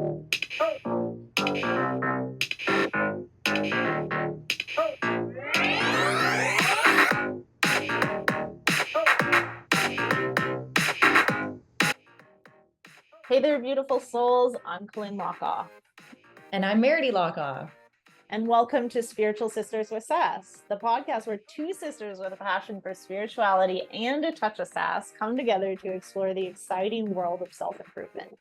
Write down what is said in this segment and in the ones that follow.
Hey there, beautiful souls. I'm Colleen Lockoff. And I'm Meredy Lockoff. And welcome to Spiritual Sisters with Sass, the podcast where two sisters with a passion for spirituality and a touch of sass come together to explore the exciting world of self-improvement.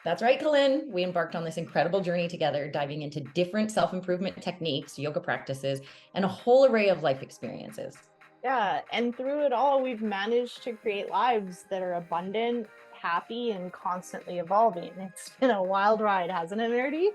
That's right, Colleen. We embarked on this incredible journey together, diving into different self-improvement techniques, yoga practices, and a whole array of life experiences. Yeah, and through it all, we've managed to create lives that are abundant, happy, and constantly evolving. It's been a wild ride, hasn't it, Meredy?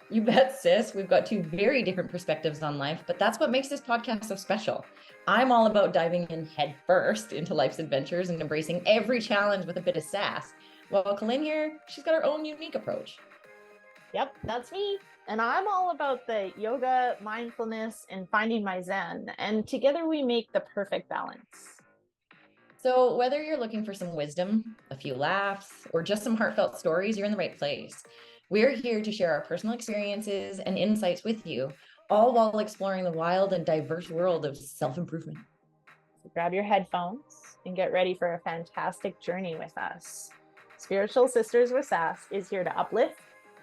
You bet, sis. We've got two very different perspectives on life, but that's what makes this podcast so special. I'm all about diving in head first into life's adventures and embracing every challenge with a bit of sass. While Colleen here, she's got her own unique approach. Yep, that's me. And I'm all about the yoga, mindfulness, and finding my zen. And together we make the perfect balance. So whether you're looking for some wisdom, a few laughs, or just some heartfelt stories, you're in the right place. We're here to share our personal experiences and insights with you, all while exploring the wild and diverse world of self-improvement. So grab your headphones and get ready for a fantastic journey with us. Spiritual Sisters with Sass is here to uplift,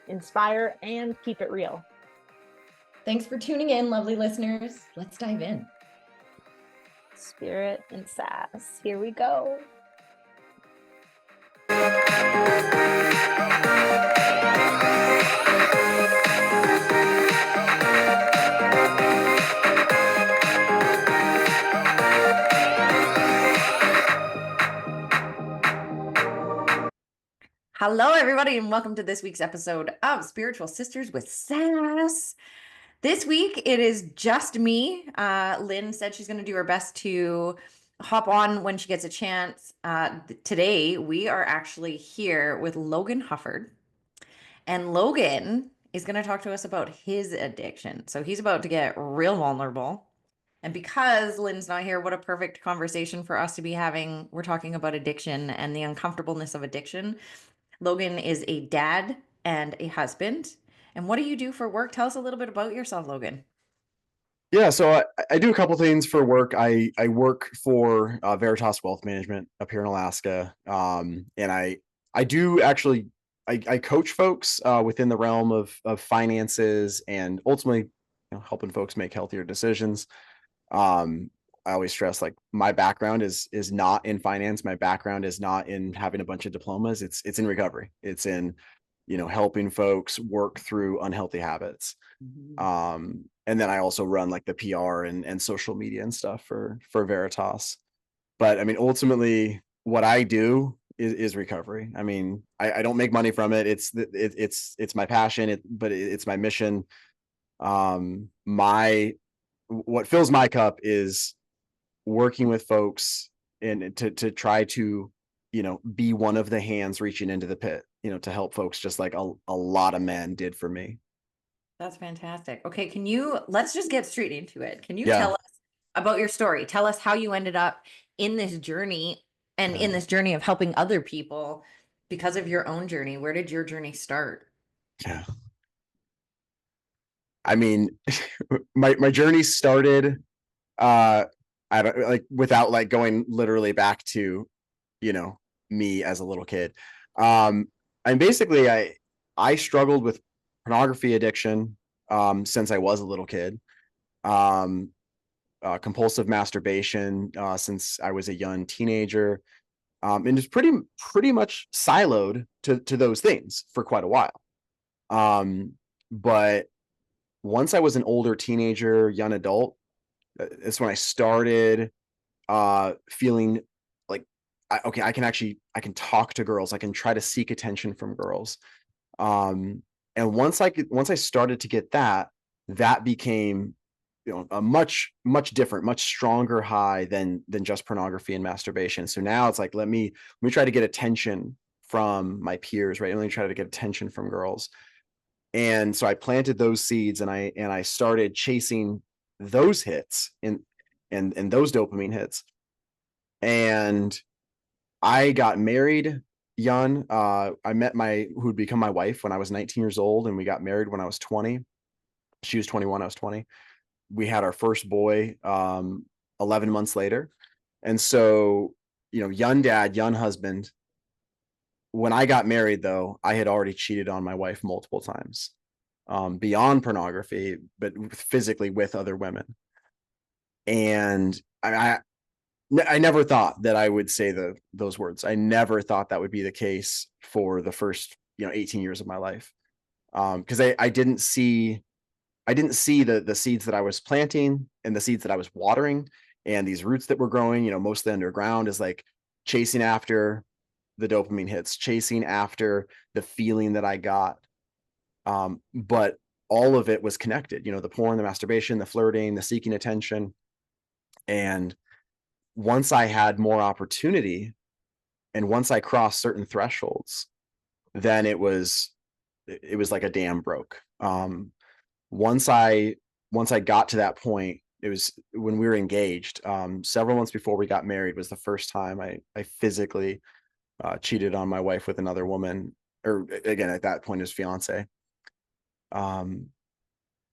inspire, and keep it real. Thanks for tuning in, lovely listeners. Let's dive in. Spirit and sass. Here we go. Hello, everybody, and welcome to this week's episode of Spiritual Sisters with Sass. This week, it is just me. Lynn said she's going to do her best to hop on when she gets a chance. Today, we are actually here with Logan Hufford. And Logan is going to talk to us about his addiction. So he's about to get real vulnerable. And because Lynn's not here, what a perfect conversation for us to be having. We're talking about addiction and the uncomfortableness of addiction. Logan is a dad and a husband. And what do you do for work? Tell us a little bit about yourself, Logan. Yeah, so I do a couple things for work. I work for Veritas Wealth Management up here in Alaska, and I do actually I coach folks within the realm of finances and ultimately helping folks make healthier decisions. I always stress, like, my background is not in finance. My background is not in having a bunch of diplomas. It's in recovery. It's in helping folks work through unhealthy habits. Mm-hmm. And then I also run like the PR and social media and stuff for Veritas. But I mean, ultimately, what I do is recovery. I mean, I don't make money from it. It's my passion. But it's my mission. What fills my cup is working with folks and to try to be one of the hands reaching into the pit, to help folks, just like a lot of men did for me. That's fantastic. Okay, let's just get straight into it. Can you Yeah. tell us about your story? Tell us how you ended up in this journey and in this journey of helping other people because of your own journey. Where did your journey start? Yeah. I mean, my journey started I don't like without like going literally back to me as a little kid. And basically I struggled with pornography addiction since I was a little kid. Compulsive masturbation since I was a young teenager. And it's pretty much siloed to those things for quite a while. But once I was an older teenager, young adult, that's when I started feeling like, I can talk to girls. I can try to seek attention from girls. And once I started to get that became a much different, much stronger high than just pornography and masturbation. So now it's like, let me try to get attention from my peers, right? Let me try to get attention from girls. And so I planted those seeds, and I started chasing those hits and those dopamine hits. And I got married young. I met who would become my wife when I was 19 years old, and we got married when I was 20. She was 21, I was 20. We had our first boy 11 months later. And so, young dad, young husband. When I got married, though, I had already cheated on my wife multiple times, beyond pornography, but physically with other women. And I never thought that I would say those words. I never thought that would be the case for the first 18 years of my life, because I didn't see the seeds that I was planting and the seeds that I was watering and these roots that were growing, mostly underground, is like chasing after the dopamine hits, chasing after the feeling that I got. But all of it was connected, the porn, the masturbation, the flirting, the seeking attention. And once I had more opportunity and once I crossed certain thresholds, then it was like a dam broke. Once I got to that point, it was when we were engaged. Several months before we got married was the first time I physically cheated on my wife with another woman, or again, at that point, his fiance. Once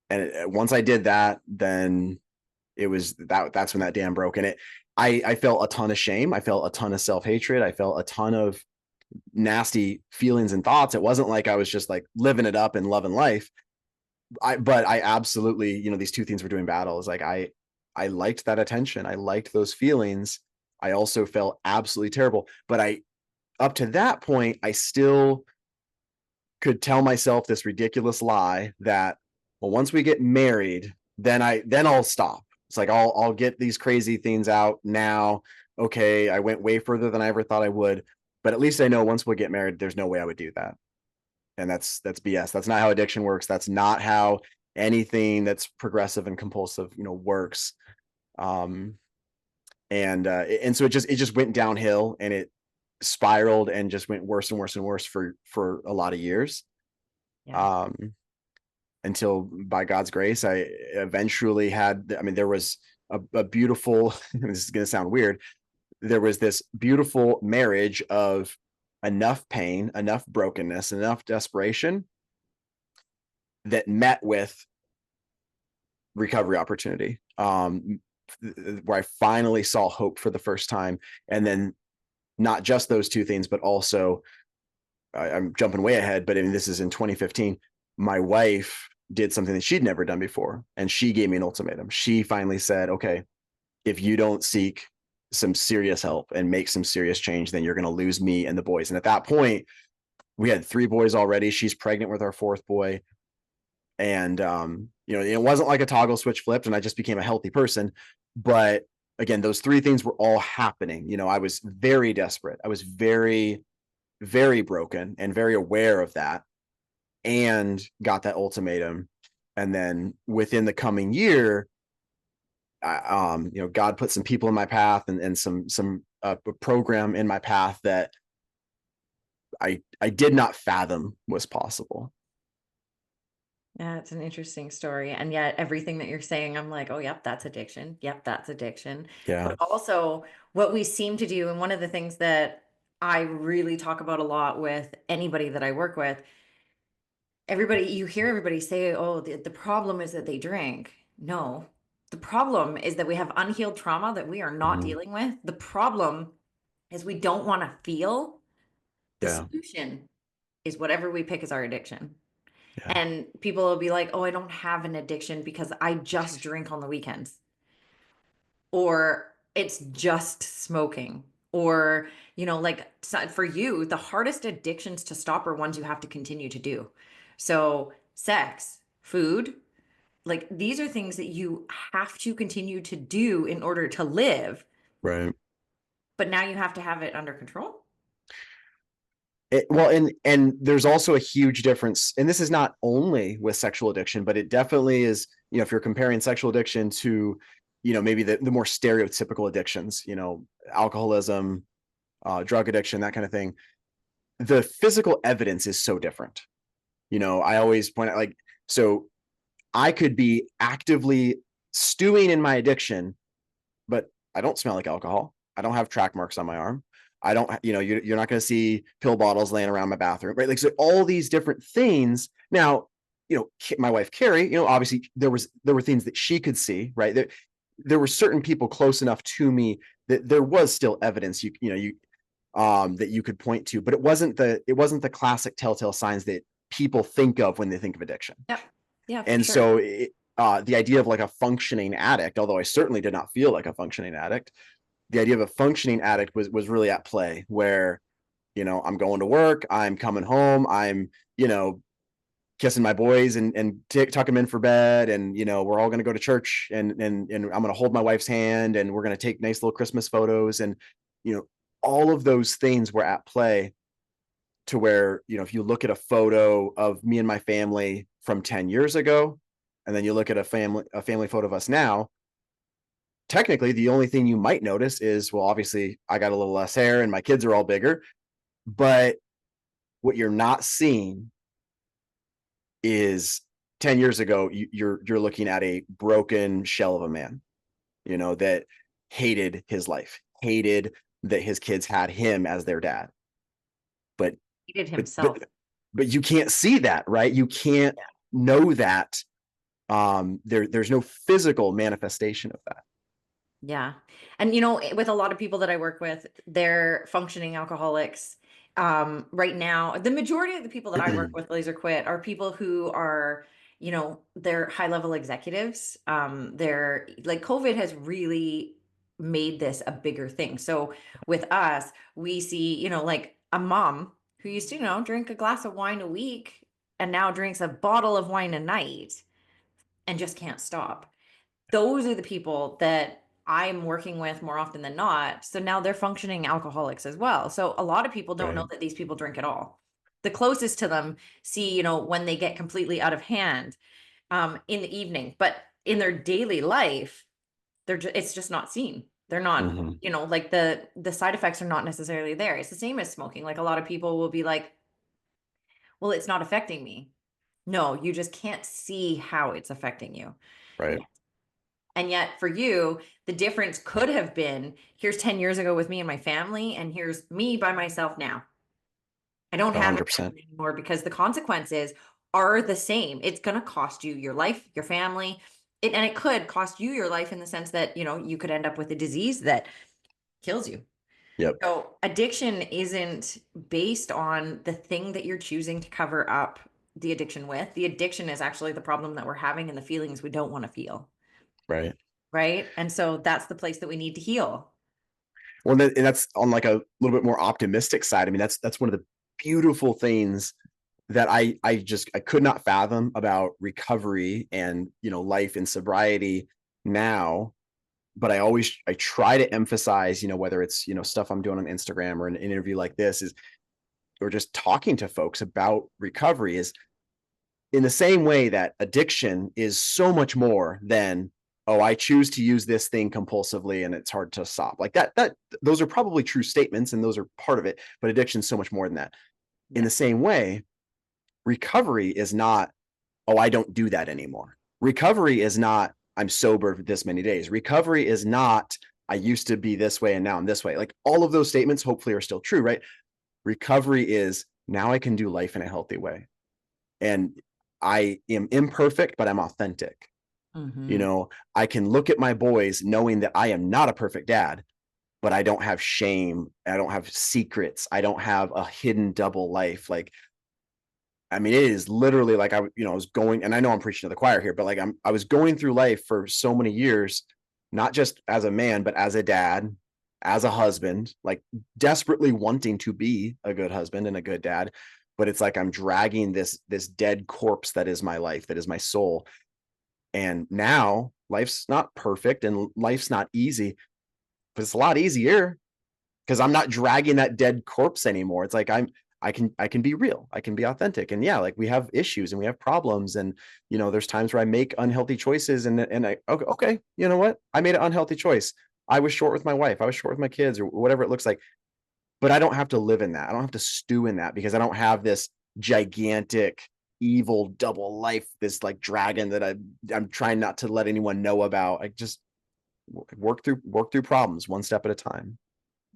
I did that, then it was that's when that dam broke. And I felt a ton of shame. I felt a ton of self-hatred. I felt a ton of nasty feelings and thoughts. It wasn't like I was just like living it up and loving life. But I absolutely, these two things were doing battle. Is like, I liked that attention. I liked those feelings. I also felt absolutely terrible. But up to that point, I still could tell myself this ridiculous lie that, well, once we get married, then I'll stop. It's like, I'll get these crazy things out now. Okay, I went way further than I ever thought I would, but at least I know once we get married, there's no way I would do that. And that's BS. That's not how addiction works. That's not how anything that's progressive and compulsive, works. And so it just went downhill, and it spiraled and just went worse and worse and worse for a lot of years. Yeah. Until by God's grace, I eventually had, there was a beautiful, this is going to sound weird. There was this beautiful marriage of enough pain, enough brokenness, enough desperation that met with recovery opportunity, where I finally saw hope for the first time. And then not just those two things, but also I'm jumping way ahead, but this is in 2015, my wife did something that she'd never done before. And she gave me an ultimatum. She finally said, okay, if you don't seek some serious help and make some serious change, then you're going to lose me and the boys. And at that point, we had 3 boys already. She's pregnant with our 4th boy. And, it wasn't like a toggle switch flipped and I just became a healthy person. But again, those 3 things were all happening. I was very desperate. I was very, very broken and very aware of that, and got that ultimatum. And then within the coming year, God put some people in my path and some program in my path that I did not fathom was possible. Yeah, it's an interesting story. And yet everything that you're saying, I'm like, oh, yep, that's addiction. Yep, that's addiction. Yeah. But also what we seem to do, and one of the things that I really talk about a lot with anybody that I work with, you hear everybody say, oh, the problem is that they drink. No, the problem is that we have unhealed trauma that we are not dealing with. The problem is we don't want to feel. The solution is whatever we pick as our addiction. Yeah. And people will be like, oh, I don't have an addiction because I just drink on the weekends. Or it's just smoking. Or, for you, the hardest addictions to stop are ones you have to continue to do. So sex, food, these are things that you have to continue to do in order to live. Right. But now you have to have it under control. And there's also a huge difference, and this is not only with sexual addiction, but it definitely is, if you're comparing sexual addiction to, maybe the more stereotypical addictions, alcoholism, drug addiction, that kind of thing, the physical evidence is so different. I always point out, so I could be actively stewing in my addiction, but I don't smell like alcohol. I don't have track marks on my arm. I don't, you're not going to see pill bottles laying around my bathroom, right? Like, so all these different things. Now, my wife, Carrie, obviously there were things that she could see, right? There were certain people close enough to me that there was still evidence that you could point to, but it wasn't the classic telltale signs that people think of when they think of addiction. Yep. Yeah. And sure. so the idea of like a functioning addict, although I certainly did not feel like a functioning addict, the idea of a functioning addict was really at play, where, I'm going to work, I'm coming home, I'm, kissing my boys and tuck them in for bed. And, we're all going to go to church and I'm going to hold my wife's hand and we're going to take nice little Christmas photos. And, all of those things were at play, to where, if you look at a photo of me and my family from 10 years ago, and then you look at a family photo of us now, technically the only thing you might notice is, well, obviously I got a little less hair and my kids are all bigger, but what you're not seeing is 10 years ago, you're looking at a broken shell of a man, that hated his life, hated that his kids had him as their dad. But He did himself. but you can't see that, right? You can't know that. There's no physical manifestation of that. Yeah. And with a lot of people that I work with, they're functioning alcoholics. Right now, the majority of the people that I work with, laser quit, are people who are, they're high level executives. They're like, COVID has really made this a bigger thing. So with us, we see, like a mom who used to, drink a glass of wine a week and now drinks a bottle of wine a night and just can't stop. Those are the people that I'm working with more often than not. So now they're functioning alcoholics as well. So a lot of people don't know Right. that these people drink at all. The closest to them see, when they get completely out of hand in the evening, but in their daily life, it's just not seen. They're not, Mhm. like the side effects are not necessarily there. It's the same as smoking. Like a lot of people will be like, well, it's not affecting me. No, you just can't see how it's affecting you. Right. And yet for you, the difference could have been, here's 10 years ago with me and my family, and here's me by myself now. I don't have it 100%. anymore because the consequences are the same. It's going to cost you your life, your family, and it could cost you your life in the sense that, you could end up with a disease that kills you. Yep. So addiction isn't based on the thing that you're choosing to cover up the addiction with. The addiction is actually the problem that we're having and the feelings we don't want to feel. Right. Right. And so that's the place that we need to heal. Well, and that's on like a little bit more optimistic side. I mean, that's one of the beautiful things that I could not fathom about recovery and, life in sobriety now. But I try to emphasize, whether it's, stuff I'm doing on Instagram or an interview like this or just talking to folks about recovery, is in the same way that addiction is so much more than, oh, I choose to use this thing compulsively and it's hard to stop. Like that those are probably true statements and those are part of it, but addiction is so much more than that. Yeah. In the same way, recovery is not, oh, I don't do that anymore. Recovery is not, I'm sober this many days. Recovery is not, I used to be this way and now I'm this way. Like all of those statements hopefully are still true, right? Recovery is, now I can do life in a healthy way. And I am imperfect, but I'm authentic. I can look at my boys knowing that I am not a perfect dad, but I don't have shame. I don't have secrets. I don't have a hidden double life. Like, I mean, it is literally like I was going, and I know I'm preaching to the choir here, but like I was going through life for so many years, not just as a man, but as a dad, as a husband, like desperately wanting to be a good husband and a good dad. But it's like I'm dragging this dead corpse that is my life, that is my soul. And now life's not perfect and life's not easy, but it's a lot easier because I'm not dragging that dead corpse anymore. It's like I can be real. I can be authentic. And yeah, like we have issues and we have problems. And, there's times where I make unhealthy choices and I, okay, you know what? I made an unhealthy choice. I was short with my wife. I was short with my kids or whatever it looks like, but I don't have to live in that. I don't have to stew in that because I don't have this gigantic evil double life, this like dragon that I'm trying not to let anyone know about. I just work through problems one step at a time.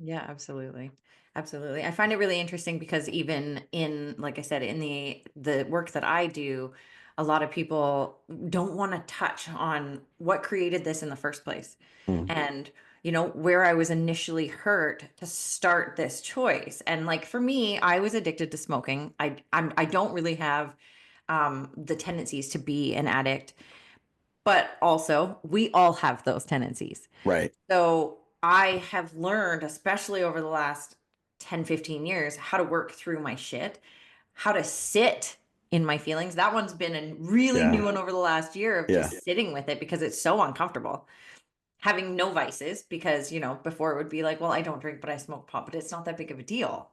Yeah, absolutely. Absolutely. I find it really interesting because even in, like I said, in the work that I do, a lot of people don't want to touch on what created this in the first place. Mm, And, where I was initially hurt to start this choice. And like for me, I was addicted to smoking. I don't really have the tendencies to be an addict, but also we all have those tendencies. right. So I have learned, especially over the last 10, 15 years, how to work through my shit, how to sit in my feelings. That one's been a really Yeah. new one over the last year of Yeah. just sitting with it because it's so uncomfortable. Having no vices because, before it would be like, well, I don't drink, but I smoke pot, but it's not that big of a deal.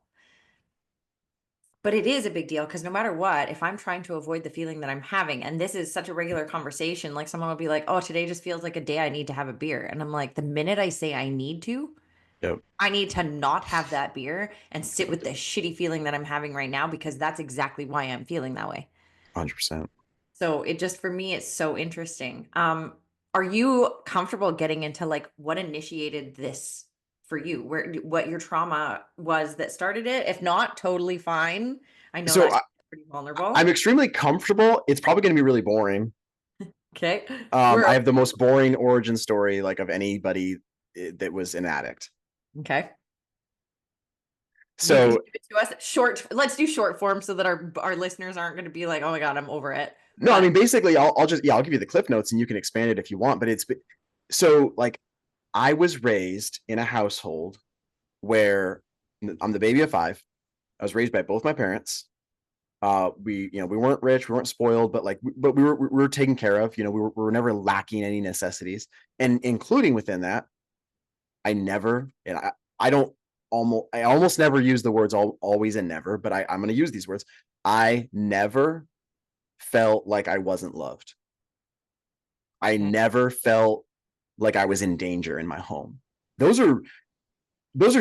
But it is a big deal because no matter what, if I'm trying to avoid the feeling that I'm having, and this is such a regular conversation, like someone will be like, oh, today just feels like a day I need to have a beer. And I'm like, the minute I say I need to, Yep. I need to not have that beer and sit with the shitty feeling that I'm having right now because that's exactly why I'm feeling that way. 100%. So it just for me, it's so interesting. Are you comfortable getting into like what initiated this for you? What your trauma was that started it? If not, totally fine. I know So that's pretty I'm vulnerable. extremely comfortable. It's probably going to be really boring. Okay. We're I have the most boring origin story like of anybody that was an addict. okay. You can So give it to us short. Let's do short form so that our listeners aren't going to be like, oh my God, I'm over it. no, I But mean basically I'll just I'll give you the cliff notes and you can expand it if you want. But it's so like I was raised in a household where I'm the baby of five. I was raised by both my parents. We weren't rich, we weren't spoiled, but but we were taken care of. We were never lacking any necessities, and including within that, I don't I almost never use the words always and never, but I'm going to use these words. I never felt like I wasn't loved. I okay. never felt like I was in danger in my home. Those are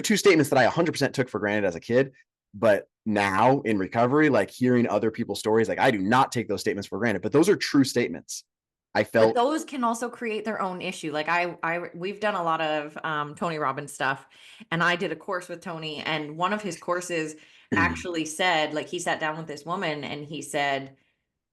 two statements that I 100% took for granted as a kid, but now in recovery, like hearing other people's stories, like I do not take those statements for granted, but those are true statements. I But felt those can also create their own issue. Like we've done a lot of Tony Robbins stuff, and I did a course with Tony, and one of his courses actually said, like, he sat down with this woman, and he said,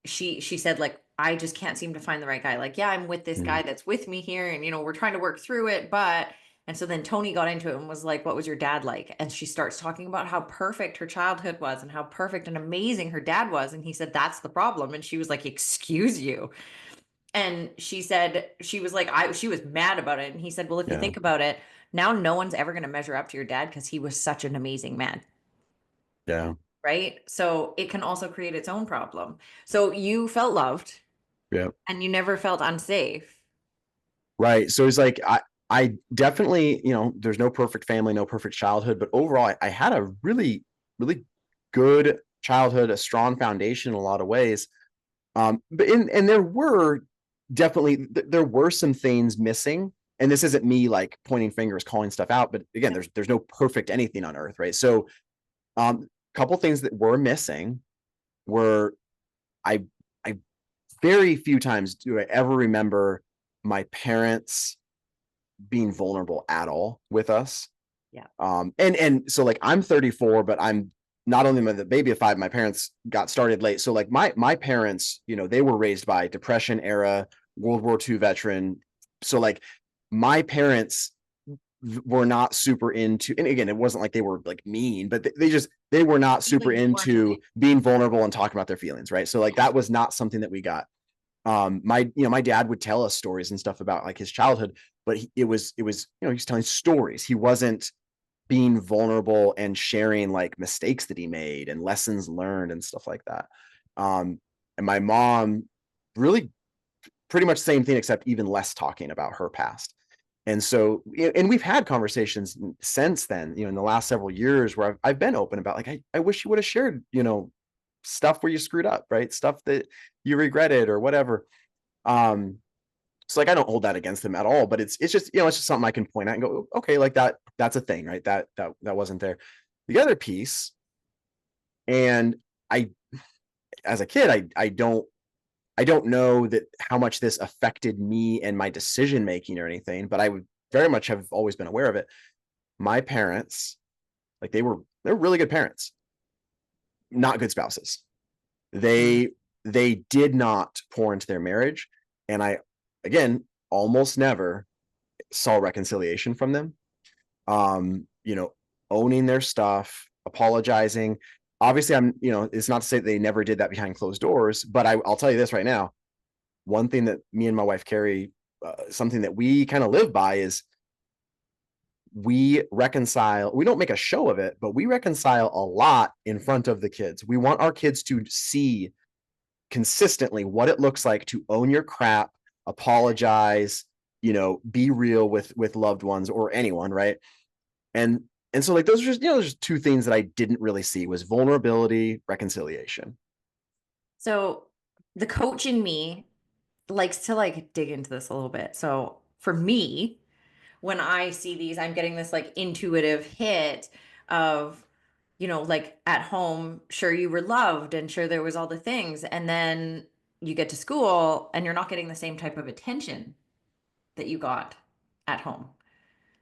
she said, like, I just can't seem to find the right guy. Like, yeah, I'm with this guy that's with me here, and we're trying to work through it, but. And so then Tony got into it and was like, what was your dad like? And she starts talking about how perfect her childhood was and how perfect and amazing her dad was. And he said, that's the problem. And she was like, excuse you. And she said, she was like, she was mad about it. And he said, well, if you yeah, think about it, now no one's ever going to measure up to your dad because he was such an amazing man. yeah, Right. So it can also create its own problem. So you felt loved yeah. and you never felt unsafe. Right. So it's like I definitely, there's no perfect family, no perfect childhood, but overall I had a really, really good childhood, a strong foundation in a lot of ways. But and there were definitely there were some things missing. And this isn't me like pointing fingers, calling stuff out, but again, there's no perfect anything on earth, right? So couple things that were missing were I I very few times do I ever remember my parents being vulnerable at all with us. Yeah. And so like I'm 34, but I'm not only am I the baby of five, my parents got started late. So like my parents, they were raised by Depression era, World War II veteran. So like my parents were not super into, and again, it wasn't like they were like mean, but they were not super Feelings weren't into okay. being vulnerable and talking about their feelings, right? So like that was not something that we got. My dad would tell us stories and stuff about like his childhood, but it was he's telling stories. He wasn't being vulnerable and sharing like mistakes that he made and lessons learned and stuff like that. And my mom really pretty much the same thing, except even less talking about her past. And so, and we've had conversations since then, in the last several years where I've been open about like, I wish you would have shared, stuff where you screwed up, right? Stuff that you regretted or whatever. So like, I don't hold that against them at all, but it's just, it's just something I can point out and go, okay, like that's a thing, right? That wasn't there. The other piece, and I, as a kid, I don't know that how much this affected me and my decision making or anything, but I would very much have always been aware of it. my parents, like they're really good parents, not good spouses. They did not pour into their marriage, and I, again, almost never saw reconciliation from them. You know, owning their stuff, apologizing. Obviously, it's not to say that they never did that behind closed doors, but I'll tell you this right now. One thing that me and my wife Carrie, something that we kind of live by is we reconcile. We don't make a show of it, but we reconcile a lot in front of the kids. We want our kids to see consistently what it looks like to own your crap, apologize, be real with loved ones or anyone, right? And so like those are just, there's two things that I didn't really see was vulnerability, reconciliation. So the coach in me likes to like dig into this a little bit. So for me, when I see these, I'm getting this like intuitive hit of, like at home, sure you were loved and sure there was all the things. And then you get to school and you're not getting the same type of attention that you got at home.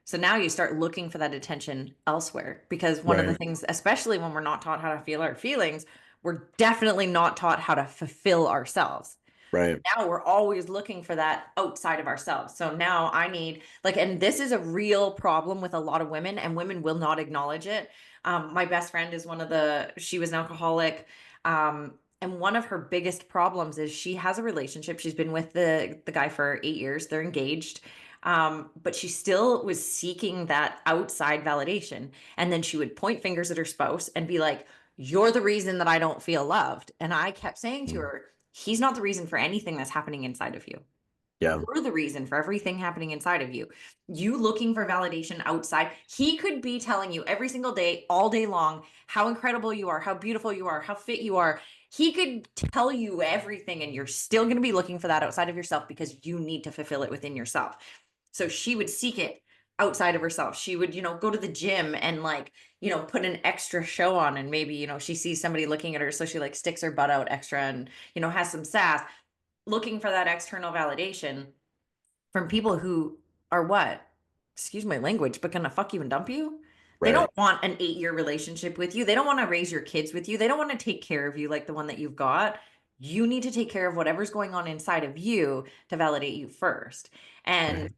So now you start looking for that attention elsewhere because one of the things, especially when we're not taught how to feel our feelings, we're definitely not taught how to fulfill ourselves. Right. Now we're always looking for that outside of ourselves. So now I need and this is a real problem with a lot of women, and women will not acknowledge it. My best friend is she was an alcoholic. And one of her biggest problems is she has a relationship. She's been with the guy for 8 years. They're engaged. But she still was seeking that outside validation. And then she would point fingers at her spouse and be like, you're the reason that I don't feel loved. And I kept saying to her, he's not the reason for anything that's happening inside of you. Yeah. You're the reason for everything happening inside of you. You looking for validation outside. He could be telling you every single day, all day long, how incredible you are, how beautiful you are, how fit you are. He could tell you everything, and you're still going to be looking for that outside of yourself because you need to fulfill it within yourself. So she would seek it outside of herself. She would, go to the gym and put an extra show on, and maybe, she sees somebody looking at her. So she like sticks her butt out extra and, has some sass, looking for that external validation from people who are what? Excuse my language, but gonna fuck you and dump you. They don't want an 8-year relationship with you. They don't want to raise your kids with you. They don't want to take care of you like the one that you've got. You need to take care of whatever's going on inside of you to validate you first. And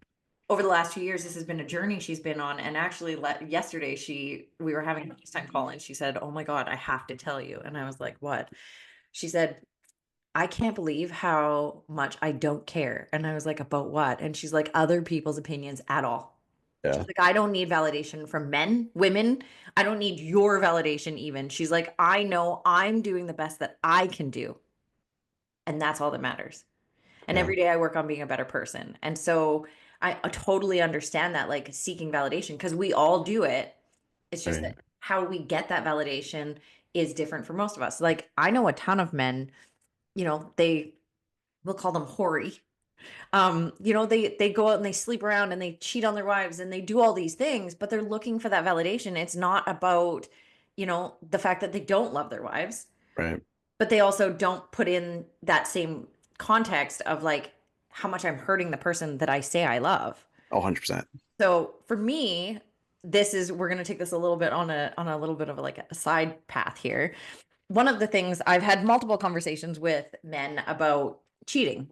over the last 2 years, this has been a journey she's been on. And actually, yesterday, we were having a FaceTime call, and she said, "Oh my God, I have to tell you." And I was like, "What?" She said, "I can't believe how much I don't care." And I was like, "About what?" And she's like, "Other people's opinions at all." Yeah. She's like, "I don't need validation from men, women. I don't need your validation even." She's like, "I know I'm doing the best that I can do. And that's all that matters. And every day I work on being a better person." And so I totally understand that, like seeking validation, because we all do it. It's just that how we get that validation is different for most of us. Like I know a ton of men, we'll call them hoary. They go out and they sleep around and they cheat on their wives and they do all these things, but they're looking for that validation. It's not about, the fact that they don't love their wives. Right. But they also don't put in that same context of like how much I'm hurting the person that I say I love. 100%. So for me, we're going to take this a little bit on a little bit of a side path here. One of the things, I've had multiple conversations with men about cheating,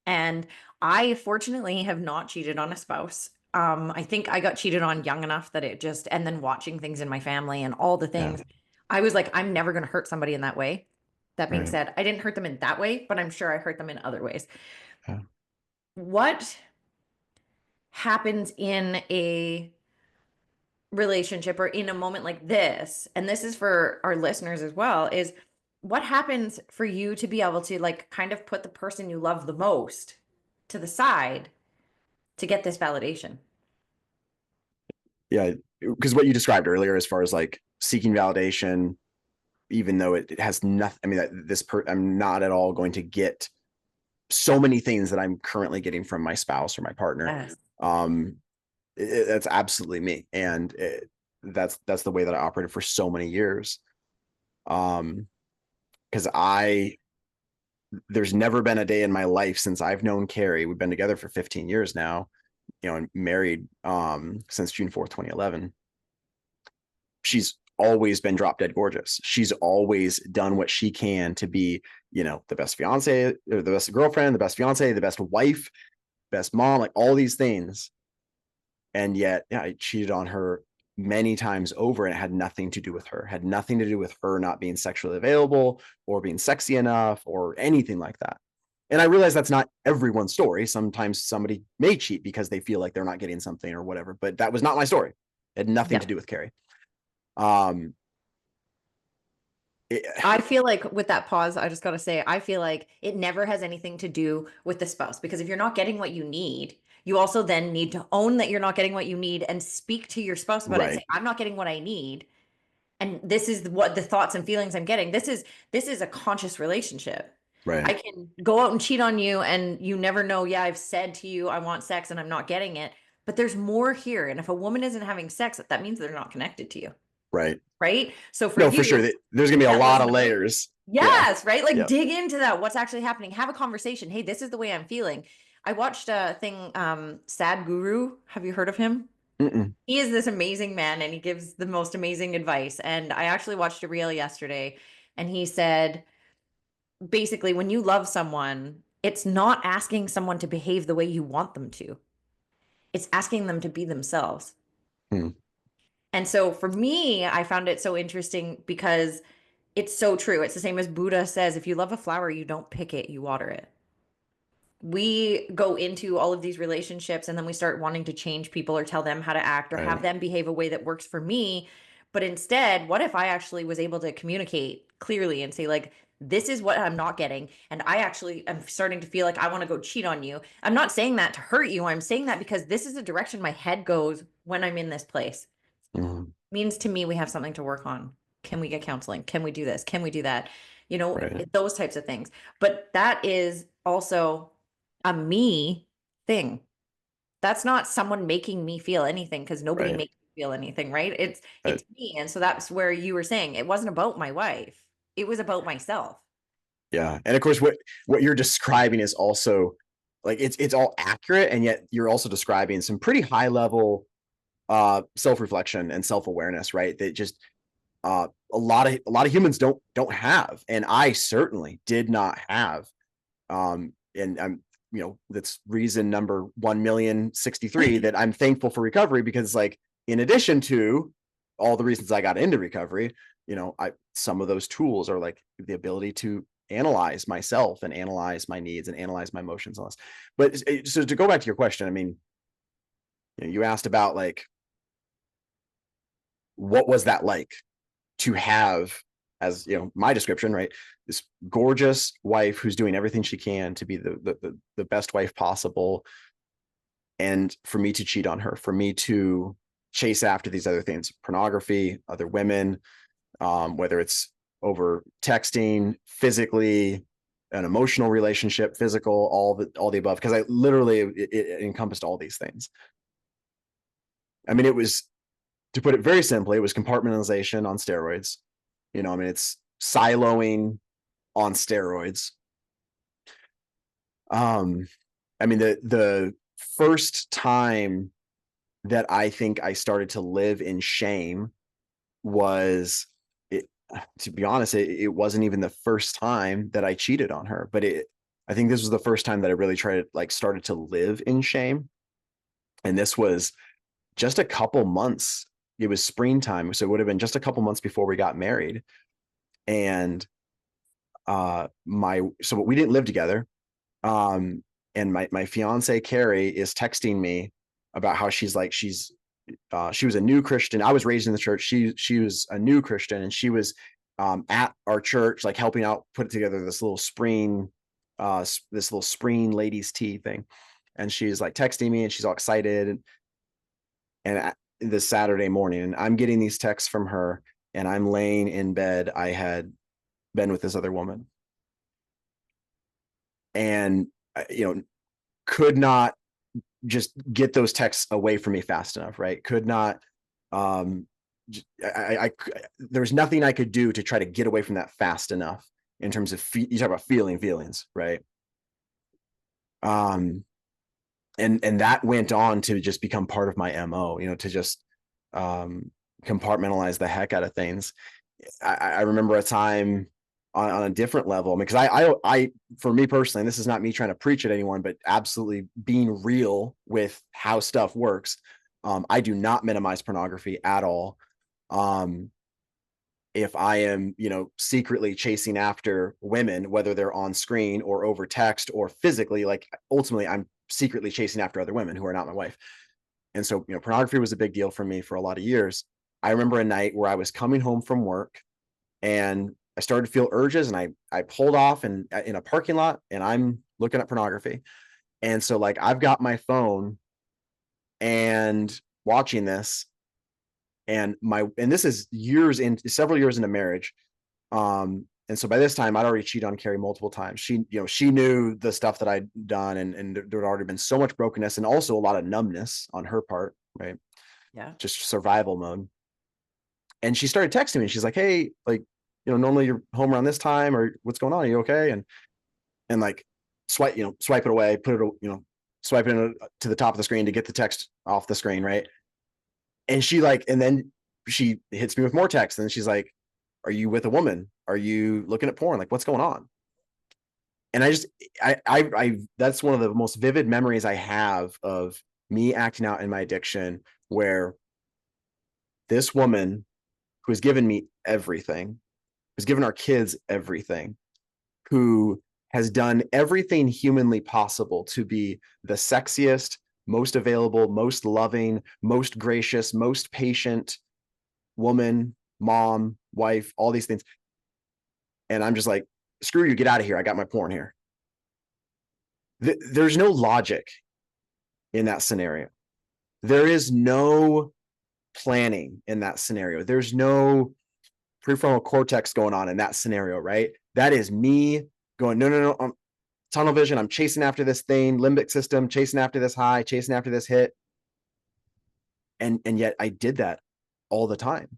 and I fortunately have not cheated on a spouse. I think I got cheated on young enough that and then watching things in my family and all the things, I was like, I'm never going to hurt somebody in that way. That being said, I didn't hurt them in that way, but I'm sure I hurt them in other ways. Yeah. What happens in a relationship or in a moment like this, and this is for our listeners as well, is what happens for you to be able to kind of put the person you love the most to the side to get this validation? Yeah, because what you described earlier, as far as like seeking validation, even though it has nothing, I mean, I'm not at all going to get so many things that I'm currently getting from my spouse or my partner. Yes. That's absolutely me. And that's the way that I operated for so many years. Because there's never been a day in my life since I've known Carrie. We've been together for 15 years now, and married since June 4th, 2011. she's always been drop dead gorgeous. She's always done what she can to be, you know, the best fiance or the best girlfriend, the best fiance, the best wife, best mom, like all these things. And yet, yeah, I cheated on her many times over, and it had nothing to do with her, had nothing to do with her not being sexually available or being sexy enough or anything like that. And I realize that's not everyone's story. Sometimes somebody may cheat because they feel like they're not getting something or whatever, but that was not my story. It had nothing Yeah. to do with Carrie. I feel like with that pause, I just got to say, I feel like it never has anything to do with the spouse, because if you're not getting what you need, you also then need to own that you're not getting what you need and speak to your spouse about it and Right. say, I'm not getting what I need. And this is what the thoughts and feelings I'm getting. This is a conscious relationship. I Right. can go out and cheat on you and you never know. Yeah, I've said to you, I want sex and I'm not getting it, but there's more here. And if a woman isn't having sex, that means they're not connected to you. Right. Right. So for No, you, for sure. There's gonna be a that lot of wasn't about. layers. Yes, right? Like Yep. dig into that. What's actually happening? Have a conversation. Hey, this is the way I'm feeling. I watched a thing, Sad Guru. Have you heard of him? Mm-mm. He is this amazing man and he gives the most amazing advice. And I actually watched a reel yesterday and he said, basically, when you love someone, it's not asking someone to behave the way you want them to. It's asking them to be themselves. Hmm. And so for me, I found it so interesting because it's so true. It's the same as Buddha says, if you love a flower, you don't pick it, you water it. We go into all of these relationships and then we start wanting to change people or tell them how to act or have Right. them behave a way that works for me. But instead, what if I actually was able to communicate clearly and say, like, this is what I'm not getting. And I actually am starting to feel like I want to go cheat on you. I'm not saying that to hurt you. I'm saying that because this is the direction my head goes when I'm in this place. Mhm. Means to me we have something to work on. Can we get counseling? Can we do this? Can we do that? You know, Right. those types of things. But that is also a me thing. That's not someone making me feel anything, because nobody Right. makes me feel anything, right? It's Uh, it's me. And so that's where you were saying it wasn't about my wife. It was about myself. yeah. And of course, what you're describing is also like it's all accurate, and yet you're also describing some pretty high level self-reflection and self-awareness, right? That just a lot of humans don't have, and I certainly did not have. And I'm, you know, that's reason number 1,000,063 that I'm thankful for recovery, because like in addition to all the reasons I got into recovery, you know, some of those tools are like the ability to analyze myself and analyze my needs and analyze my emotions and all this. But so to go back to your question, I mean, you know, you asked about like what was that like to have, as you know, my description, right? This gorgeous wife who's doing everything she can to be the best wife possible, and for me to cheat on her, for me to chase after these other things, pornography, other women, whether it's over texting, physically, an emotional relationship, physical, all the above, because I literally it encompassed all these things. I mean, it was, to put it very simply, it was compartmentalization on steroids. You know, I mean, it's siloing on steroids. I mean, the first time that I think I started to live in shame was it, to be honest, it wasn't even the first time that I cheated on her, but I think this was the first time that I really started to live in shame. And this was just a couple months. It was springtime, so it would have been just a couple months before we got married. And so we didn't live together. And my fiance Carrie is texting me about how she was a new Christian. I was raised in the church. She was a new Christian, and she was at our church, like helping out put together this little spring ladies tea thing. And she's like texting me, and she's all excited. And this Saturday morning, and I'm getting these texts from her, and I'm laying in bed. I had been with this other woman, and you know, could not just get those texts away from me fast enough, right? Could not, there was nothing I could do to try to get away from that fast enough in terms of, you talk about feeling feelings, right? And that went on to just become part of my MO, you know, to just, compartmentalize the heck out of things. I remember a time on a different level. I mean, because for me personally, and this is not me trying to preach at anyone, but absolutely being real with how stuff works. I do not minimize pornography at all. If I am, secretly chasing after women, whether they're on screen or over text or physically, like ultimately I'm secretly chasing after other women who are not my wife. And so, pornography was a big deal for me for a lot of years. I remember a night where I was coming home from work and I started to feel urges, and I pulled off in a parking lot, and I'm looking at pornography. And so like I've got my phone and watching this, and this is several years into marriage. And so by this time I'd already cheated on Carrie multiple times. She knew the stuff that I'd done, and there had already been so much brokenness and also a lot of numbness on her part, right? Yeah. Just survival mode. And she started texting me, and she's like, hey, like, normally you're home around this time, or what's going on? Are you okay? And like swipe it away, put it, swipe it to the top of the screen to get the text off the screen, right? And then she hits me with more text, and then she's like, are you with a woman? Are you looking at porn? Like, what's going on? And I that's one of the most vivid memories I have of me acting out in my addiction, where this woman who has given me everything, who's given our kids everything, who has done everything humanly possible to be the sexiest, most available, most loving, most gracious, most patient woman, mom, wife, all these things. And I'm just like, screw you, get out of here. I got my porn here. There's no logic in that scenario. There is no planning in that scenario. There's no prefrontal cortex going on in that scenario, right? That is me going, no, I'm tunnel vision. I'm chasing after this thing, limbic system, chasing after this high, chasing after this hit. And yet I did that all the time.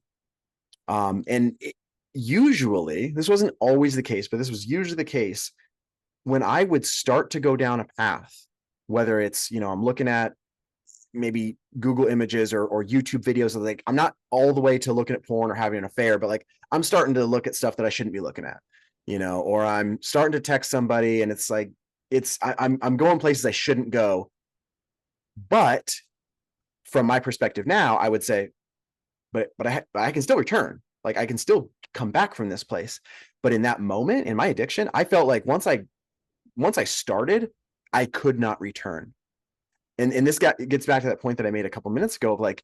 Usually, this wasn't always the case, but this was usually the case when I would start to go down a path, whether it's, I'm looking at maybe Google images or YouTube videos of, like, I'm not all the way to looking at porn or having an affair, but like I'm starting to look at stuff that I shouldn't be looking at, or I'm starting to text somebody and it's like, I'm going places I shouldn't go. But from my perspective now, I would say, but I can still return. Like I can still come back from this place. But in that moment, in my addiction, I felt like once I started, I could not return. And this gets back to that point that I made a couple minutes ago of like,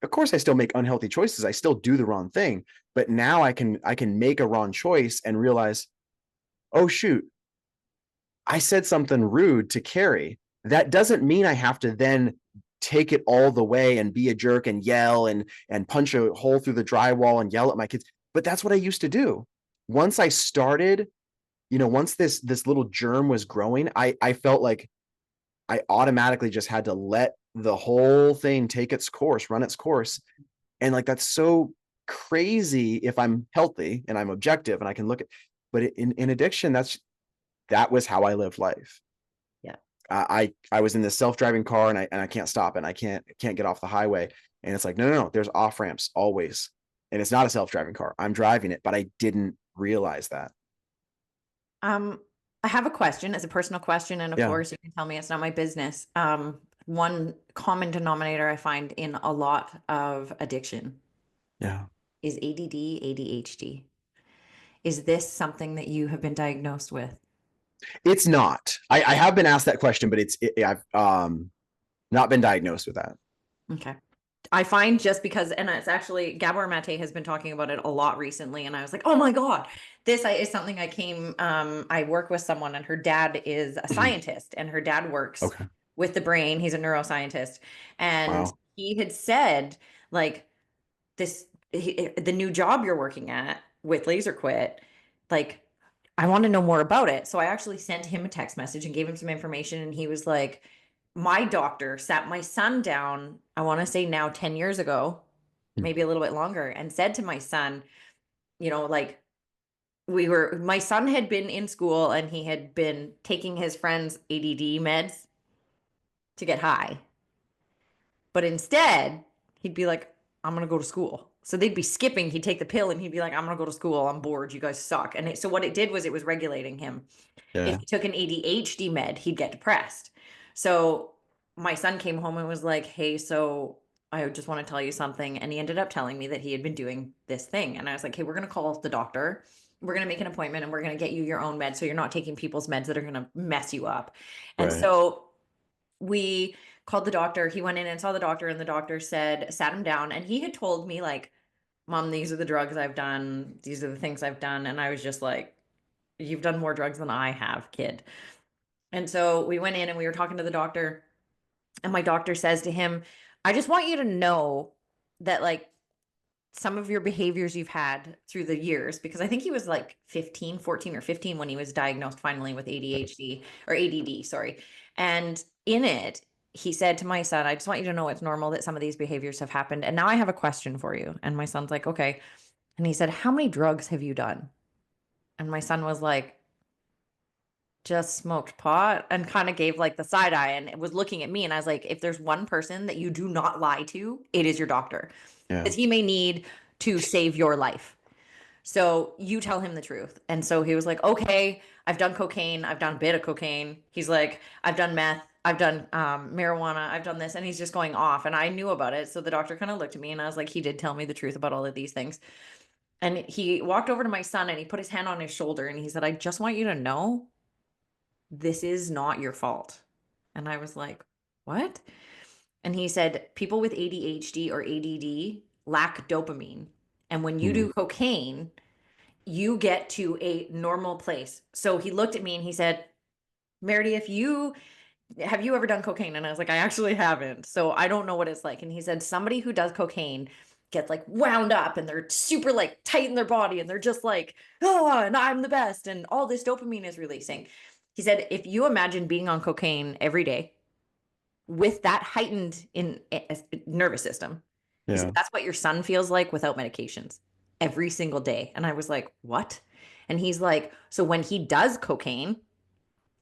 of course I still make unhealthy choices. I still do the wrong thing, but now I can make a wrong choice and realize, oh shoot, I said something rude to Carrie. That doesn't mean I have to then take it all the way and be a jerk and yell and punch a hole through the drywall and yell at my kids. But that's what I used to do. Once I started, once this little germ was growing, I felt like I automatically just had to let the whole thing take its course, run its course. And like, that's so crazy if I'm healthy and I'm objective and I can look at, but in addiction, that was how I lived life. Yeah. I was in this self-driving car and I can't stop, and I can't get off the highway. And it's like, no, there's off ramps always. And it's not a self-driving car. I'm driving it, but I didn't realize that. I have a question. It's a personal question, and of Yeah. course you can tell me it's not my business. One common denominator I find in a lot of addiction Yeah. is ADD, ADHD. Is this something that you have been diagnosed with? It's not. I have been asked that question, but I've not been diagnosed with that. Okay. I find just because, and it's actually, Gabor Mate has been talking about it a lot recently, and I was like, oh my God, this is something I work with someone, and her dad is a scientist, and her dad works Okay. with the brain. He's a neuroscientist. And Wow. he had said, like, the new job you're working at with Laser Quit, like, I want to know more about it. So I actually sent him a text message and gave him some information. And he was like, my doctor sat my son down, I want to say now 10 years ago, maybe a little bit longer, and said to my son, like, my son had been in school and he had been taking his friend's ADD meds to get high. But instead, he'd be like, I'm going to go to school. So they'd be skipping. He'd take the pill and he'd be like, I'm going to go to school. I'm bored. You guys suck. And so what it did was it was regulating him. If Yeah. he took an ADHD med, he'd get depressed. So my son came home and was like, hey, so I just want to tell you something. And he ended up telling me that he had been doing this thing. And I was like, hey, we're going to call the doctor. We're going to make an appointment and we're going to get you your own meds. So you're not taking people's meds that are going to mess you up. And Right. so we called the doctor. He went in and saw the doctor, and the doctor sat him down. And he had told me, like, Mom, these are the drugs I've done. These are the things I've done. And I was just like, you've done more drugs than I have, kid. And so we went in and we were talking to the doctor, and my doctor says to him, I just want you to know that, like, some of your behaviors you've had through the years, because I think he was like 14 or 15 when he was diagnosed finally with ADHD or ADD, sorry. And in it, he said to my son, I just want you to know it's normal that some of these behaviors have happened. And now I have a question for you. And my son's like, okay. And he said, how many drugs have you done? And my son was like, just smoked pot, and kind of gave like the side eye and was looking at me. And I was like, if there's one person that you do not lie to, it is your doctor, Yeah. because he may need to save your life. So you tell him the truth. And so he was like, okay, I've done cocaine. I've done a bit of cocaine. He's like, I've done meth. I've done marijuana. I've done this. And he's just going off. And I knew about it. So the doctor kind of looked at me and I was like, he did tell me the truth about all of these things. And he walked over to my son and he put his hand on his shoulder and he said, I just want you to know this is not your fault. And I was like, what? And he said, people with ADHD or ADD lack dopamine. And when you do cocaine, you get to a normal place. So he looked at me and he said, Meredith, have you ever done cocaine? And I was like, I actually haven't. So I don't know what it's like. And he said, somebody who does cocaine gets like wound up and they're super like tight in their body and they're just like, oh, and I'm the best. And all this dopamine is releasing. He said, if you imagine being on cocaine every day with that heightened nervous system, he said, Yeah. that's what your son feels like without medications every single day. And I was like, what? And he's like, so when he does cocaine,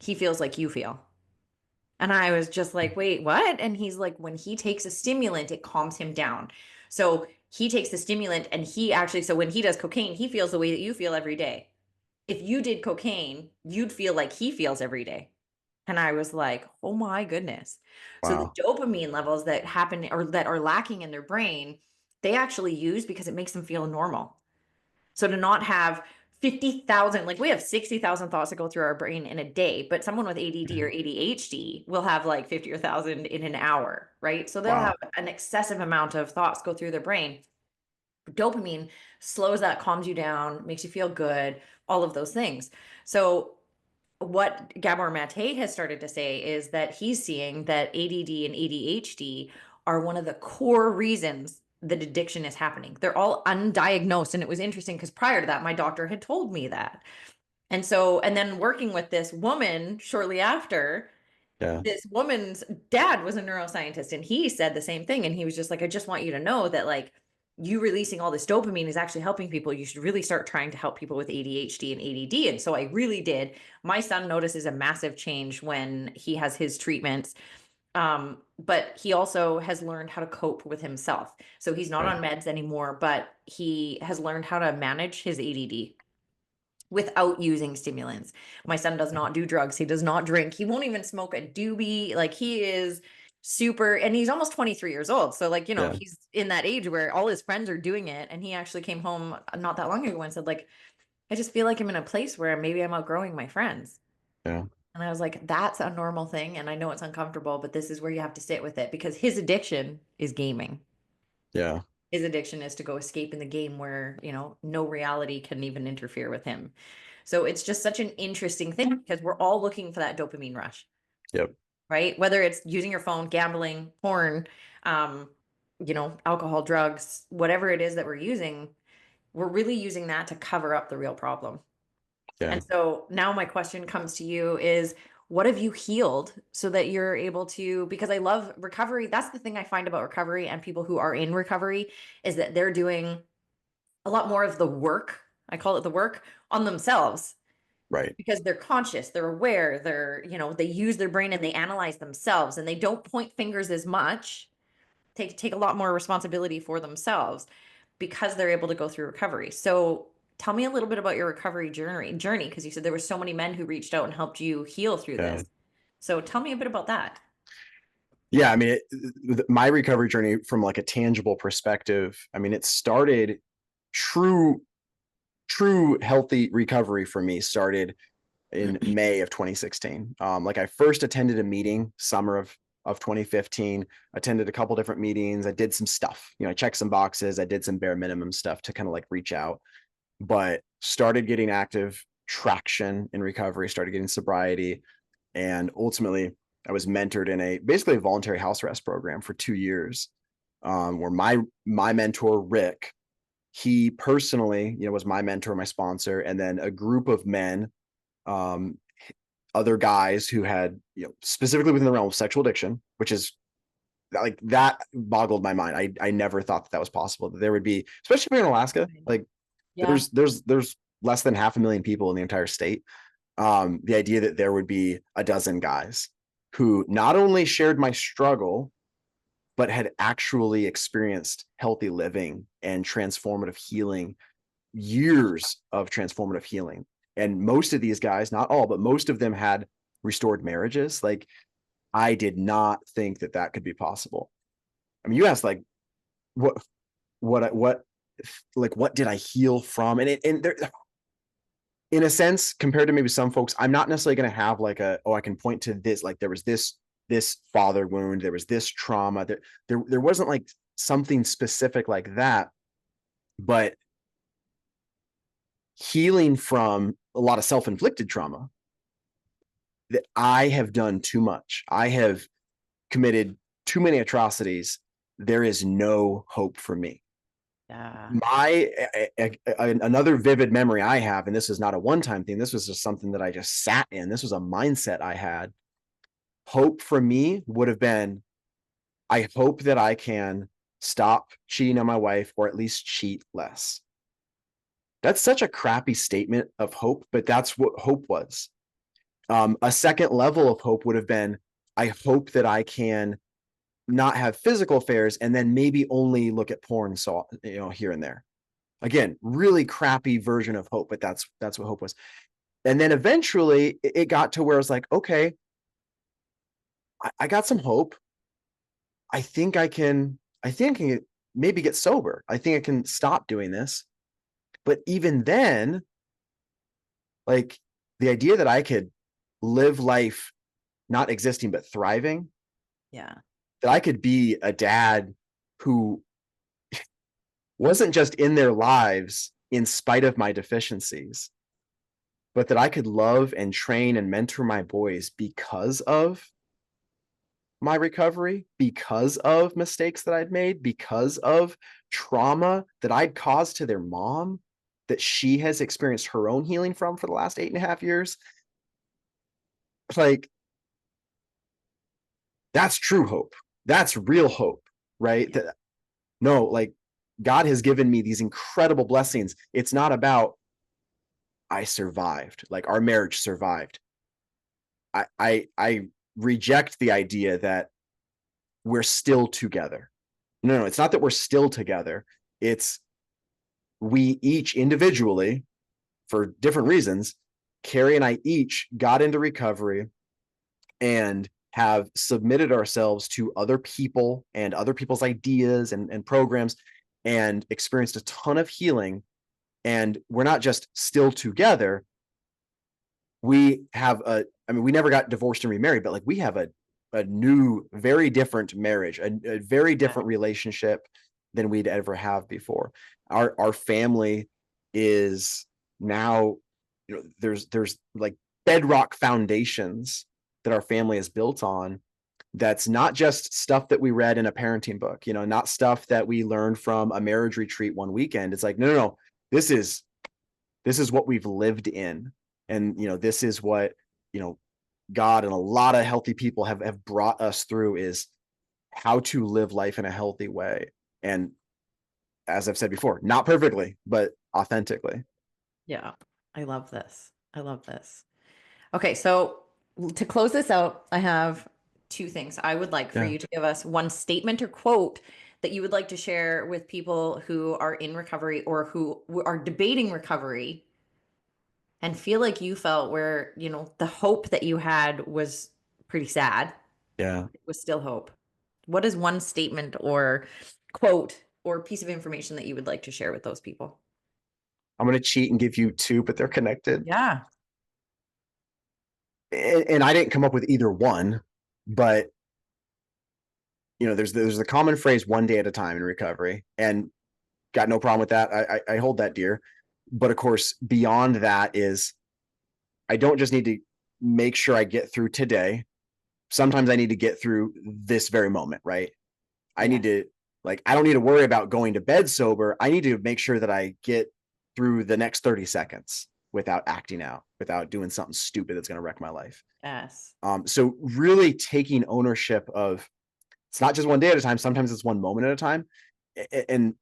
he feels like you feel. And I was just like, wait, what? And he's like, when he takes a stimulant, it calms him down. So he takes the stimulant and so when he does cocaine, he feels the way that you feel every day. If you did cocaine, you'd feel like he feels every day. And I was like, oh my goodness. So the Wow. dopamine levels that happen or that are lacking in their brain, they actually use because it makes them feel normal. So to not have 50,000, like we have 60,000 thoughts that go through our brain in a day, but someone with ADD or ADHD will have like 50 or 1,000 in an hour, right? So they'll Wow. have an excessive amount of thoughts go through their brain. Dopamine slows that, calms you down, makes you feel good, all of those things. So what Gabor Mate has started to say is that he's seeing that ADD and ADHD are one of the core reasons that addiction is happening. They're all undiagnosed. And it was interesting because prior to that, my doctor had told me that. And then working with this woman shortly after, Yeah. this woman's dad was a neuroscientist and he said the same thing. And he was just like, I just want you to know that, like, you releasing all this dopamine is actually helping people. You should really start trying to help people with ADHD and ADD. And so I really did. My son notices a massive change when he has his treatments. But he also has learned how to cope with himself. So he's not Right. on meds anymore, but he has learned how to manage his ADD without using stimulants. My son does not do drugs. He does not drink. He won't even smoke a doobie. Like, he is super, and he's almost 23 years old. So, like, Yeah. he's in that age where all his friends are doing it. And he actually came home not that long ago and said, like, I just feel like I'm in a place where maybe I'm outgrowing my friends. Yeah. And I was like, that's a normal thing. And I know it's uncomfortable, but this is where you have to sit with it, because his addiction is gaming. Yeah. His addiction is to go escape in the game where, no reality can even interfere with him. So it's just such an interesting thing because we're all looking for that dopamine rush, Yep. right? Whether it's using your phone, gambling, porn, alcohol, drugs, whatever it is that we're using, we're really using that to cover up the real problem. Yeah. And so now my question comes to you is, what have you healed so that you're able to, because I love recovery. That's the thing I find about recovery and people who are in recovery is that they're doing a lot more of the work. I call it the work on themselves, Right. because they're conscious, they're aware, they use their brain and they analyze themselves and they don't point fingers as much take a lot more responsibility for themselves because they're able to go through recovery. So tell me a little bit about your recovery journey, because you said there were so many men who reached out and helped you heal through Yeah. this. So tell me a bit about that. Yeah, I mean, my recovery journey from like a tangible perspective, I mean, it started true, true healthy recovery for me started in May of 2016. Like I first attended a meeting summer of 2015, attended a couple different meetings. I did some stuff, I checked some boxes. I did some bare minimum stuff to kind of like reach out, but started getting active traction in recovery, started getting sobriety. And ultimately I was mentored in basically a voluntary house arrest program for 2 years, where my mentor, Rick, he personally, was my mentor, my sponsor, and then a group of men, um, other guys who had, specifically within the realm of sexual addiction, which is like, that boggled my mind. I never thought that was possible, that there would be, especially if you're in Alaska, like Yeah. there's less than 500,000 people in the entire state. The idea that there would be a dozen guys who not only shared my struggle, but had actually experienced healthy living and transformative healing, years of transformative healing. And most of these guys, not all, but most of them had restored marriages. Like, I did not think that that could be possible. I mean, you asked like, what, like, what did I heal from? And there, in a sense, compared to maybe some folks, I'm not necessarily going to have like I can point to this, like there was this father wound, there was this trauma, there wasn't like something specific like that, but healing from a lot of self-inflicted trauma, that I have done too much. I have committed too many atrocities. There is no hope for me. Yeah. Another vivid memory I have, and this is not a one-time thing, this was just something that I just sat in. This was a mindset I had. Hope for me would have been, I hope that I can stop cheating on my wife, or at least cheat less. That's such a crappy statement of hope, but that's what hope was. A second level of hope would have been, I hope that I can not have physical affairs and then maybe only look at porn, so here and there. Again, really crappy version of hope, but that's what hope was. And then eventually it got to where it's like, okay, I got some hope. I think I can maybe get sober. I think I can stop doing this. But even then, like, the idea that I could live life not existing but thriving, Yeah. that I could be a dad who wasn't just in their lives in spite of my deficiencies, but that I could love and train and mentor my boys because of my recovery, because of mistakes that I'd made, because of trauma that I'd caused to their mom, that she has experienced her own healing from for the last 8.5 years. Like, that's true hope. That's real hope, right? Yeah. That, no, like, God has given me these incredible blessings. It's not about, I survived, like our marriage survived. I reject the idea that we're still together. No, it's not that we're still together. It's, we each individually, for different reasons, Carrie and I each got into recovery and have submitted ourselves to other people and other people's ideas and programs, and experienced a ton of healing. And we're not just still together. We have we never got divorced and remarried, but like, we have a new, very different marriage, a very different relationship than we'd ever have before. Our family is now, there's like bedrock foundations that our family is built on. That's not just stuff that we read in a parenting book, not stuff that we learned from a marriage retreat one weekend. It's like, no. This is what we've lived in. And, this is what, God and a lot of healthy people have brought us through, is how to live life in a healthy way. And as I've said before, not perfectly, but authentically. Yeah. I love this. Okay. So to close this out, I have two things. I would like for Yeah. you to give us one statement or quote that you would like to share with people who are in recovery or who are debating recovery and feel like you felt where, you know, the hope that you had was pretty sad. Yeah. It was still hope. What is one statement or quote or piece of information that you would like to share with those people? I'm going to cheat and give you two, but they're connected. Yeah. And I didn't come up with either one, but you know, there's the common phrase, one day at a time in recovery, and got no problem with that. I hold that dear. But of course, beyond that is I don't just need to make sure I get through today. Sometimes I need to get through this very moment, right? I need to, like, I don't need to worry about going to bed sober. I need to make sure that I get through the next 30 seconds without acting out, without doing something stupid that's going to wreck my life. Yes. So really taking ownership of, it's not just one day at a time. Sometimes it's one moment at a time. And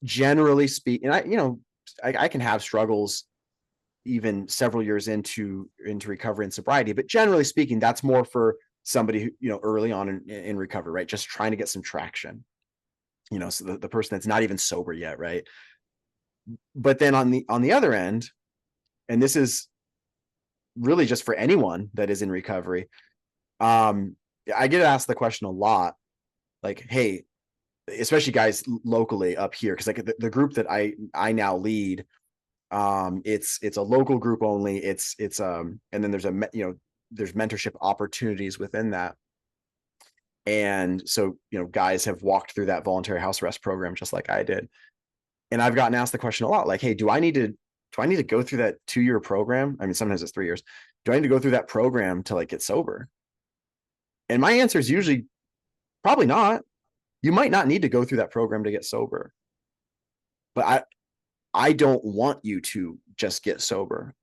generally speaking, I can have struggles even several years into recovery and sobriety, but generally speaking, that's more for somebody who, you know, early on in recovery, right? Just trying to get some traction, you know, so the person that's not even sober yet, right? But then on the other end, and this is really just for anyone that is in recovery, I get asked the question a lot, like, hey, especially guys locally up here, because like the group that I now lead, it's a local group only. It's and then there's there's mentorship opportunities within that. And so, you know, guys have walked through that voluntary house arrest program just like I did. And I've gotten asked the question a lot, like, hey, do I need to go through that 2-year program? I mean, sometimes it's 3 years. Do I need to go through that program to like get sober? And my answer is usually probably not. You might not need to go through that program to get sober. But I don't want you to just get sober.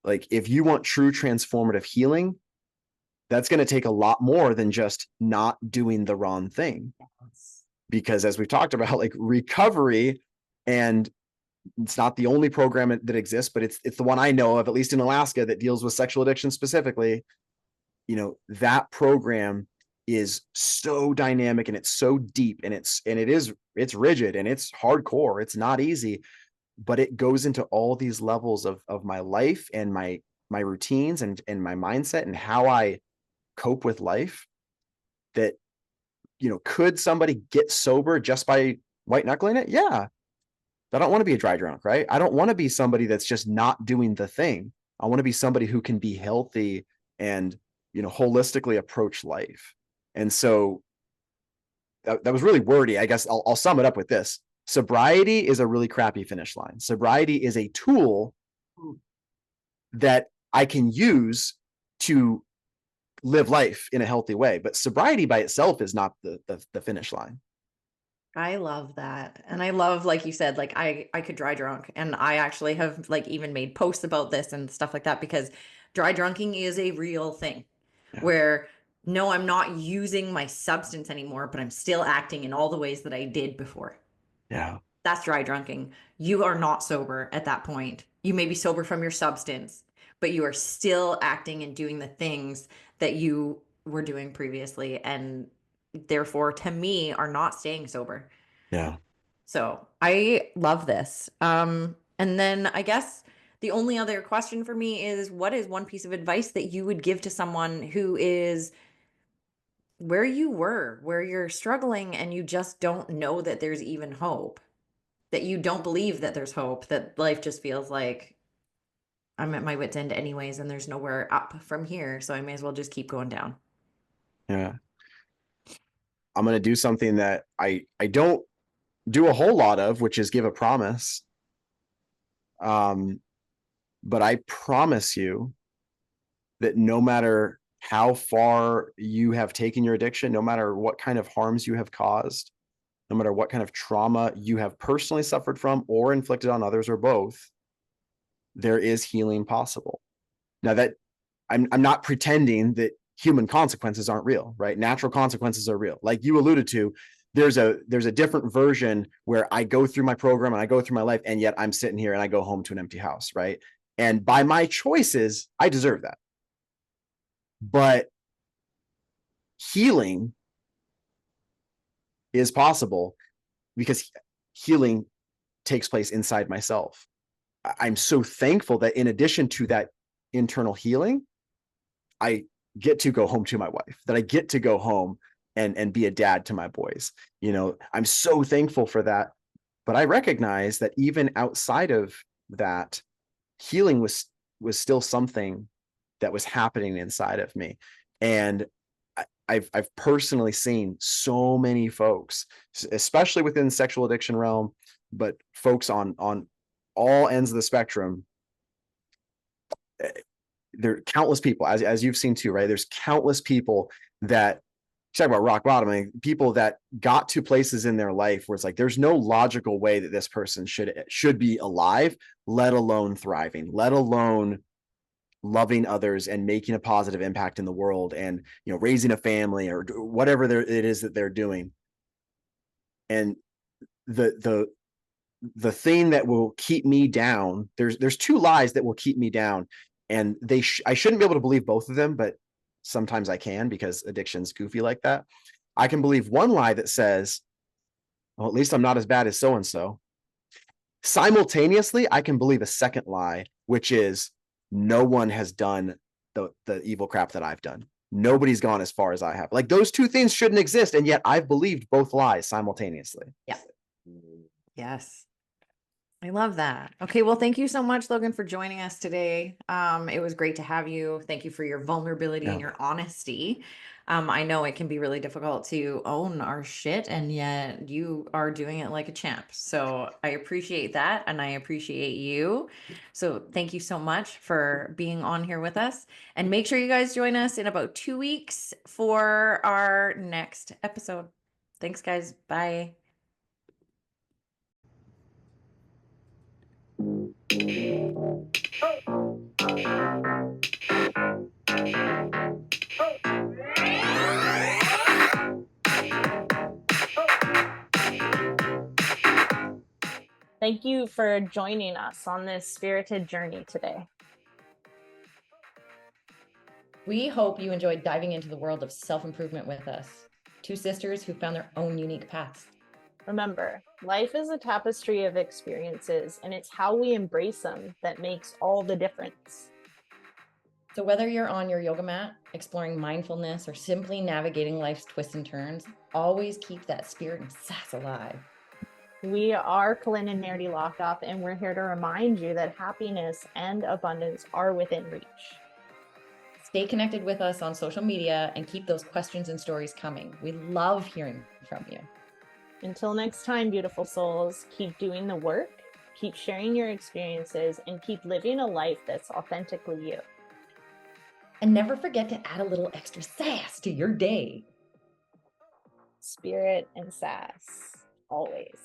Like, if you want true transformative healing, that's going to take a lot more than just not doing the wrong thing. Because as we've talked about, like recovery, and it's not the only program that exists, but it's the one I know of, at least in Alaska, that deals with sexual addiction specifically. You know, that program is so dynamic and it's so deep and it's rigid and it's hardcore. It's not easy, but it goes into all these levels of my life and my routines and my mindset and how I cope with life. That, you know, could somebody get sober just by white knuckling it? Yeah. I don't want to be a dry drunk, right? I don't want to be somebody that's just not doing the thing. I want to be somebody who can be healthy and, you know, holistically approach life. And so that was really wordy. I guess I'll sum it up with this. Sobriety is a really crappy finish line. Sobriety is a tool that I can use to live life in a healthy way, but sobriety by itself is not the finish line. I love that. And I love, like you said, like I could dry drunk, and I actually have like even made posts about this and stuff like that, because dry drunking is a real thing. Yeah. Where no, I'm not using my substance anymore, but I'm still acting in all the ways that I did before. Yeah. That's dry drunking. You are not sober at that point. You may be sober from your substance, but you are still acting and doing the things that you were doing previously, and therefore to me are not staying sober. Yeah. So I love this. And then I guess the only other question for me is, what is one piece of advice that you would give to someone who is where you were, where you're struggling and you just don't know that there's even hope, that you don't believe that there's hope, that life just feels like I'm at my wit's end anyways, and there's nowhere up from here, so I may as well just keep going down. Yeah. I'm going to do something that I don't do a whole lot of, which is give a promise. But I promise you that no matter how far you have taken your addiction, no matter what kind of harms you have caused, no matter what kind of trauma you have personally suffered from or inflicted on others or both, there is healing possible. Now, that I'm not pretending that human consequences aren't real, right? Natural consequences are real. Like you alluded to, there's a different version where I go through my program and I go through my life, and yet I'm sitting here and I go home to an empty house, right? And by my choices, I deserve that. But healing is possible because healing takes place inside myself. I'm so thankful that in addition to that internal healing, I get to go home to my wife, that I get to go home and be a dad to my boys. You know, I'm so thankful for that. But I recognize that even outside of that, healing was still something that was happening inside of me. And I've personally seen so many folks, especially within the sexual addiction realm, but folks on all ends of the spectrum. There are countless people, as you've seen too, right? There's countless people that talk about rock bottom. I mean, people that got to places in their life where it's like there's no logical way that this person should be alive, let alone thriving, let alone loving others and making a positive impact in the world, and raising a family or whatever it is that they're doing. And the thing that will keep me down, there's two lies that will keep me down, and I shouldn't be able to believe both of them, but sometimes I can, because addiction's goofy like that. I can believe one lie that says, well, at least I'm not as bad as so and so. Simultaneously, I can believe a second lie, which is, no one has done the evil crap that I've done. Nobody's gone as far as I have. Like, those two things shouldn't exist, and yet I've believed both lies simultaneously. Yeah. Yes. I love that. Okay, well, thank you so much, Logan, for joining us today. It was great to have you. Thank you for your vulnerability and your honesty. I know it can be really difficult to own our shit, and yet you are doing it like a champ. So I appreciate that, and I appreciate you. So thank you so much for being on here with us. And make sure you guys join us in about 2 weeks for our next episode. Thanks, guys. Bye. Thank you for joining us on this spirited journey today. We hope you enjoyed diving into the world of self-improvement with us. Two sisters who found their own unique paths. Remember, life is a tapestry of experiences, and it's how we embrace them that makes all the difference. So whether you're on your yoga mat, exploring mindfulness, or simply navigating life's twists and turns, always keep that spirit and sass alive. We are Colin and Nerdy Locked Up, and we're here to remind you that happiness and abundance are within reach. Stay connected with us on social media and keep those questions and stories coming. We love hearing from you. Until next time, beautiful souls, keep doing the work, keep sharing your experiences, and keep living a life that's authentically you. And never forget to add a little extra sass to your day. Spirit and sass, always.